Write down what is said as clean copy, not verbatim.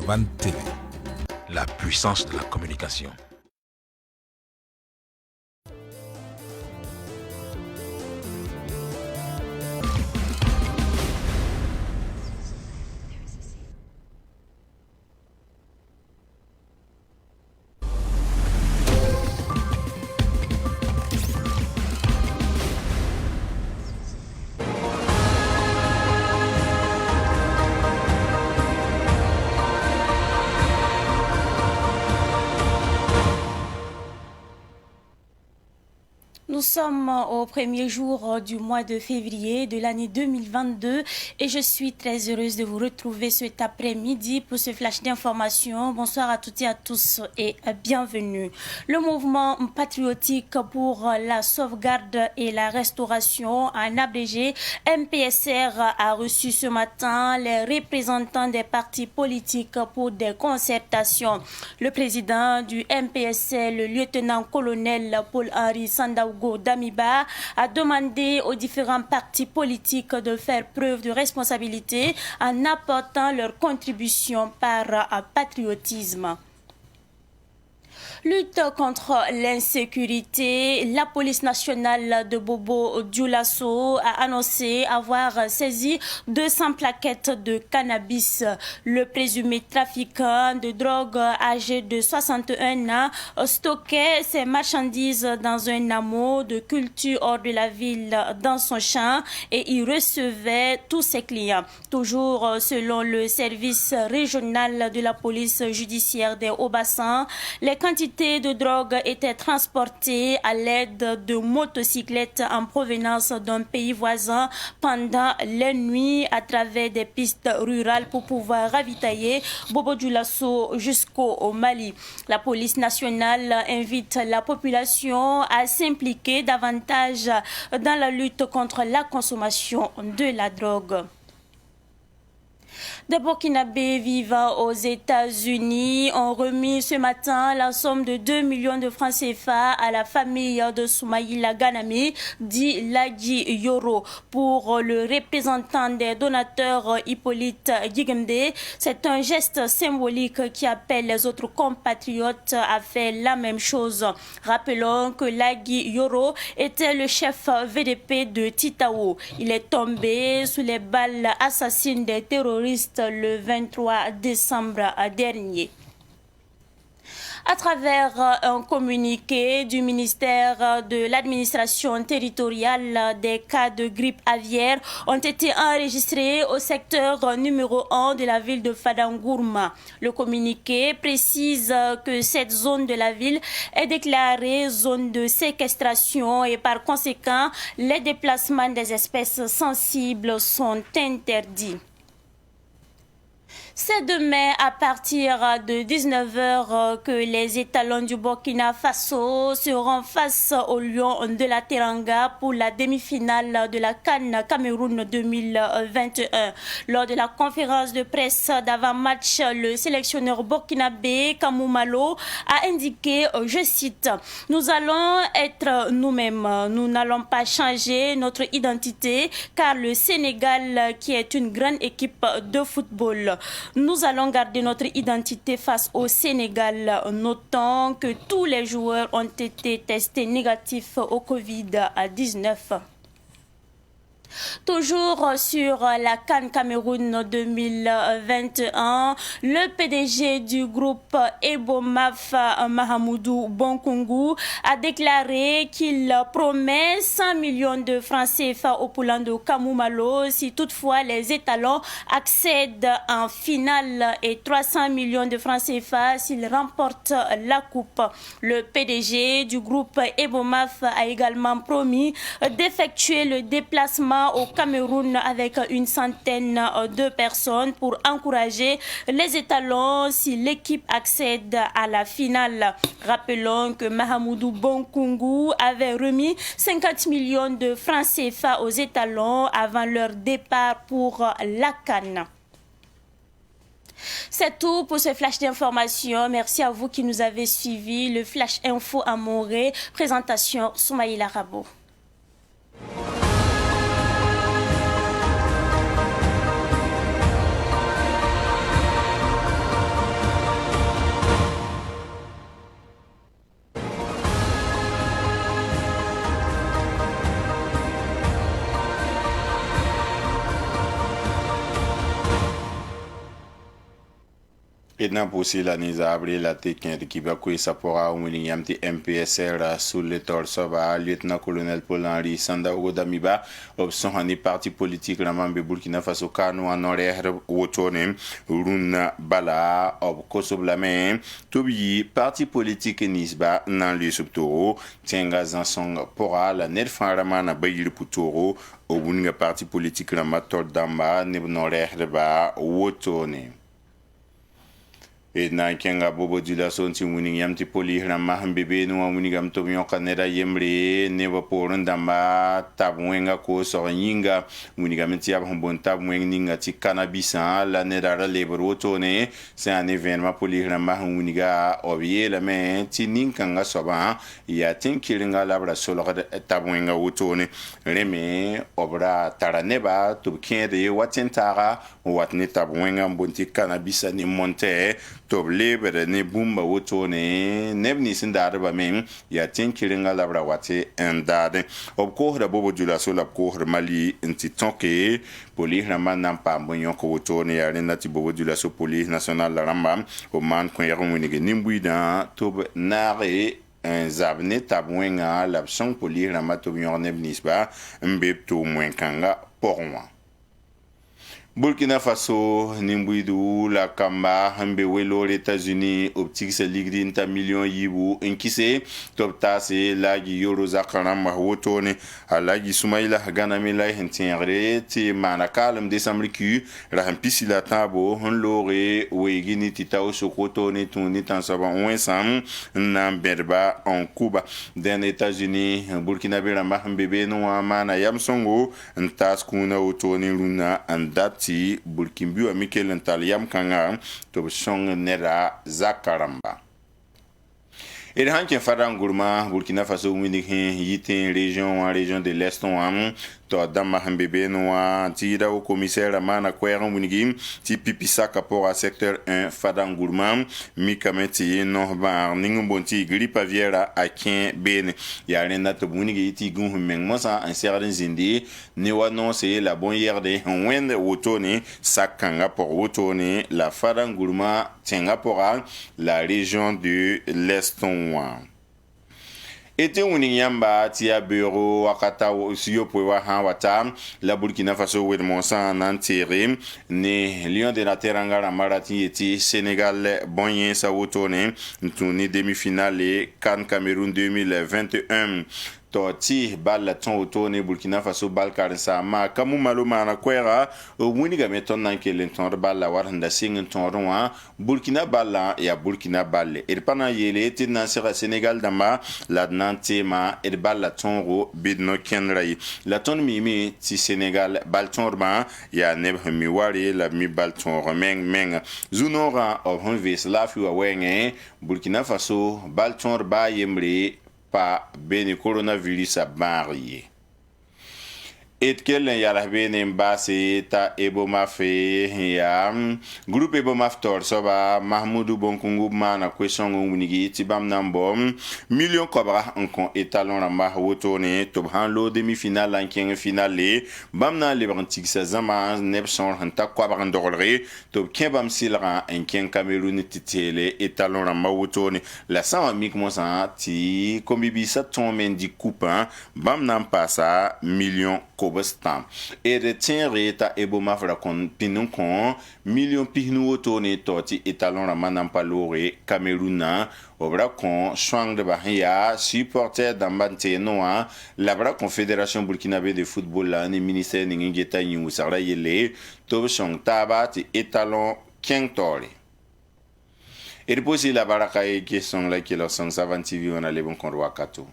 Taban TV, la puissance de la communication. Nous sommes au premier jour du mois de février de l'année 2022 et je suis très heureuse de vous retrouver cet après-midi pour ce flash d'information. Bonsoir à toutes et à tous et bienvenue. Le mouvement patriotique pour la sauvegarde et la restauration, en abrégé, MPSR, a reçu ce matin les représentants des partis politiques pour des concertations. Le président du MPSR, le lieutenant-colonel Paul-Henri Sandaogo Damiba, a demandé aux différents partis politiques de faire preuve de responsabilité en apportant leur contribution par patriotisme. Lutte contre l'insécurité, la police nationale de Bobo Dioulasso a annoncé avoir saisi 200 plaquettes de cannabis. Le présumé trafiquant de drogue âgé de 61 ans stockait ses marchandises dans un hameau de culture hors de la ville dans son champ et y recevait tous ses clients. Toujours selon le service régional de la police judiciaire des Hauts-Bassins, les quantités de drogue étaient transportées à l'aide de motocyclettes en provenance d'un pays voisin pendant les nuits à travers des pistes rurales pour pouvoir ravitailler Bobo Dioulasso jusqu'au Mali. La police nationale invite la population à s'impliquer davantage dans la lutte contre la consommation de la drogue. Des Burkinabés vivant aux États-Unis ont remis ce matin la somme de 2 millions de francs CFA à la famille de Soumaïla Ganami, dit Lagi Yoro. Pour le représentant des donateurs Hippolyte Gigemde, c'est un geste symbolique qui appelle les autres compatriotes à faire la même chose. Rappelons que Lagi Yoro était le chef VDP de Titao. Il est tombé sous les balles assassines des terroristes le 23 décembre dernier. À travers un communiqué du ministère de l'administration territoriale, des cas de grippe aviaire ont été enregistrés au secteur numéro 1 de la ville de Fadangourma. Le communiqué précise que cette zone de la ville est déclarée zone de séquestration et par conséquent, les déplacements des espèces sensibles sont interdits. C'est demain à partir de 19h que les étalons du Burkina Faso seront face aux Lions de la Teranga pour la demi-finale de la CAN Cameroun 2021. Lors de la conférence de presse d'avant-match, le sélectionneur burkinabé Kamou Malo a indiqué, je cite, « Nous allons être nous-mêmes, nous n'allons pas changer notre identité car le Sénégal, qui est une grande équipe de football, nous allons garder notre identité face au Sénégal. Notons que tous les joueurs ont été testés négatifs au Covid-19. Toujours sur la CAN Cameroun 2021, le PDG du groupe Ebomaf, Mahamoudou Bonkungu, a déclaré qu'il promet 100 millions de francs CFA au Poulan de Kamou Malo si toutefois les étalons accèdent en finale et 300 millions de francs CFA s'ils remportent la coupe. Le PDG du groupe Ebomaf a également promis d'effectuer le déplacement au Cameroun avec une centaine de personnes pour encourager les étalons si l'équipe accède à la finale. Rappelons que Mahamoudou Bonkungu avait remis 50 millions de francs CFA aux étalons avant leur départ pour la CAN. C'est tout pour ce flash d'information. Merci à vous qui nous avez suivis. Le flash info à Morée. Présentation Soumaïla Rabo. Et n'a poussé la nisa abri la tekin qui va couiller sa pora ou l'yam ti MPSR sous le torso ba lieutenant-colonel Paul-Henri Sanda Ogodamiba option hani parti politique ramambe Burkina Faso kanu en horaire wotone runa bala ob kosoblame tobi parti politique nisba nan le subtoro tienga zansong pora la nerfan ramana bayir putoro obunga parti politique ramator damba ne horaire ba wotone. Et na kenga bobo dula son ti winning yam ti poli rama bebe no wini gam to mi okanera yemre ne va porun damba tabwenga ko so yinga wini gam ti ab bon tabwen ninga ti cannabis la ne dara lebro to ne c'est un événement poli rama wini ga obie la men ti ninkanga so ba ya tin kiringa labra solo tabwenga woto ne reme obra taraneba to kende watentara watne tabwenga bon ti cannabis ni monte to lebere ne bumba woto ne nebni sindare ba men ya tin kiringa labra wate endade ob ko hra bobo jula so lab ko hra mali inti tonke poli rama nan pa bonyon ko woto ne ya rena ti bobo jula so poli national la ramba o man ko yero ni ge nimbu da to nare un zabne tabwenga l'absent poli rama to bonyon nebnisba mbeb to mwen kanga porwa Burkina Faso nimbuidu la kamba hambe welo États-Unis optique se ligri ta million yibu inkise topta se lagi yoro zakaram wotone alagi sumaila ganami la hentinre ti manakalam desamriku rampisi la tabo honlore wegini titao sokotone tuni tansaba onsam na berba en Cuba den États-Unis Burkina Faso hambe no mana yamsongo ntas kuna wotone luna andat ti Burkimbu a Mikel Ntaliam Kanga to song nera zakaramba. Et hankin fadan gourma Burkina Faso winning yitin région de l'Est to dama hambebe noa tira au commissaire mana kwera winigim ti pipisaka pour a secteur 1 fadan gourma mi kameti no ba ningu bonti grippe aviaire a kin ben ya renda to winigi ti gun men mosa en certain zindi ne wano c'est la bonne yerde wende wotoni sakanga pour wotoni la fadan gourma tienga pour la région de l'Est. Ete uninyamba tia bureau wakata siyo poewa han wata la Burkina Faso wed monsa nantere ne Lion de la Teranga marati eti Sénégal bonyen sa wotone ntuni demi-finale CAN Cameroun 2021 toti bal ton autone Burkina Faso bal karsa ma kamu malo mana kwera wuni ga meton nan kelen ton bal la war nda sing ton ronwa Burkina balla ya Burkina balle et pana yele ti nan sera Sénégal dama la nante ma et bal la ton ro bidno kenrai la ton mimi ti Sénégal bal ton ba ya neb mi wari la mi bal ton meng zunora of honvis la fi wa wenge Burkina Faso bal ton ba yemre pa beni coronavirus a barrié. Et kelen yala bene mbase ta Ebomaf ya groupe Ebomaf tor soba Mahmoudou Bonkungu mana kwesongo munigi tibam nambo million kobra enkon etalon ramba wotone tobhan lo demi-finale anken finale bamna lebrantik sa zama nepson hanta kwabra ndorre tob kembam silra enken Cameroun titele etalon ramba wotone la sama mik monsa ti kombibi sa ton mendi coupa bamna pasa million Kobestam et retiendrait ta Ebomaf rakon pinun kon million pihnu wotone toti etalon ramanan palore Camerouna obra kon swang de bahia supporter d'ambante noa la confédération burkinabé de football la ni ministère ni ngeta nyu sara yele to song tabati etalon kengtori et posi la baraka e qui sont là qui leur sont savant TV on a les bons kon wakato